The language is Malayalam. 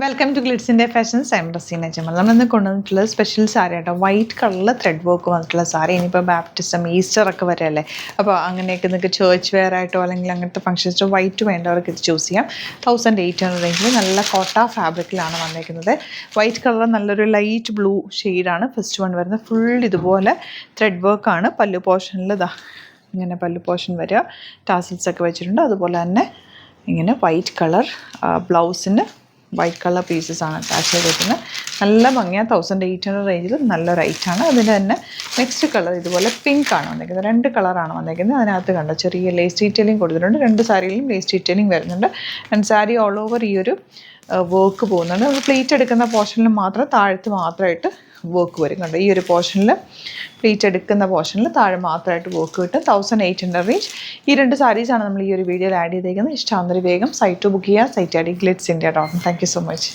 വെൽക്കം ടു ഗ്ലിറ്റ്സിൻ്റെ fashions. I'm Raseena Jamal. നമ്മളിന്ന് കൊണ്ടുവന്നിട്ടുള്ളത് സ്പെഷ്യൽ സാരി ആട്ടോ. വൈറ്റ് കളറിൽ ത്രെഡ് വർക്ക് വന്നിട്ടുള്ള സാരി. ഇനിയിപ്പോൾ ബാപ്റ്റിസം, ഈസ്റ്റർ ഒക്കെ വരെയല്ലേ, അപ്പോൾ അങ്ങനെയൊക്കെ നിങ്ങൾക്ക് ചേർച്ച് വെയർ ആയിട്ടോ അല്ലെങ്കിൽ അങ്ങനത്തെ ഫംഗ്ഷൻസോ വൈറ്റ് വേണ്ടവർക്ക് ഇത് ചൂസ് ചെയ്യാം. 1800 റേഞ്ചിൽ നല്ല കോട്ട ഫാബ്രിക്കിലാണ് വന്നിരിക്കുന്നത്. വൈറ്റ് കളർ നല്ലൊരു ലൈറ്റ് ബ്ലൂ ഷെയ്ഡാണ് ഫസ്റ്റ് വൺ വരുന്നത്. ഫുൾ ഇതുപോലെ ത്രെഡ് വർക്കാണ്. പല്ലു പോർഷനിൽ ഇതാ ഇങ്ങനെ പല്ലു പോർഷൻ വരിക, ടാസിൽസ് ഒക്കെ വെച്ചിട്ടുണ്ട്. അതുപോലെ തന്നെ ഇങ്ങനെ വൈറ്റ് കളർ ബ്ലൗസിന് വൈറ്റ് കളർ പീസസ് ആണ് അറ്റാച്ച് ചെയ്തിരിക്കുന്നത്. നല്ല ഭംഗിയാണ്. 1800 റേഞ്ചിൽ നല്ല റേറ്റാണ്. അതിൻ്റെ തന്നെ നെക്സ്റ്റ് കളർ ഇതുപോലെ പിങ്ക് ആണ് വന്നിരിക്കുന്നത്. 2 കളറാണ് വന്നിരിക്കുന്നത്. അതിനകത്ത് കണ്ടോ ചെറിയ ലേസ് ഡീറ്റെയിലിംഗ് കൊടുത്തിട്ടുണ്ട്. 2 സാരിയിലും ലേസ് ഡീറ്റെയിലിംഗ് വരുന്നുണ്ട്. ആൻഡ് സാരി ഓൾ ഓവർ ഈ ഒരു വർക്ക് പോകുന്നുണ്ട്. നമ്മൾ പ്ലീറ്റ് എടുക്കുന്ന പോർഷനിൽ മാത്രം താഴത്ത് മാത്രമായിട്ട് വർക്ക് വരും. കണ്ടോ ഈ ഒരു പോർഷനിൽ പ്ലീറ്റ് എടുക്കുന്ന പോർഷനിൽ താഴെ മാത്രമായിട്ട് വർക്ക് കിട്ടും. 1800 റേഞ്ച്. ഈ 2 സാരീസാണ് നമ്മൾ ഈ ഒരു വീഡിയോയിൽ ആഡ് ചെയ്തേക്കുന്നത്. ഇഷ്ടമാകുന്നൊരു വേഗം സൈറ്റ് ബുക്ക് ചെയ്യുക. Site I D glitzindia.com. Thank you so much.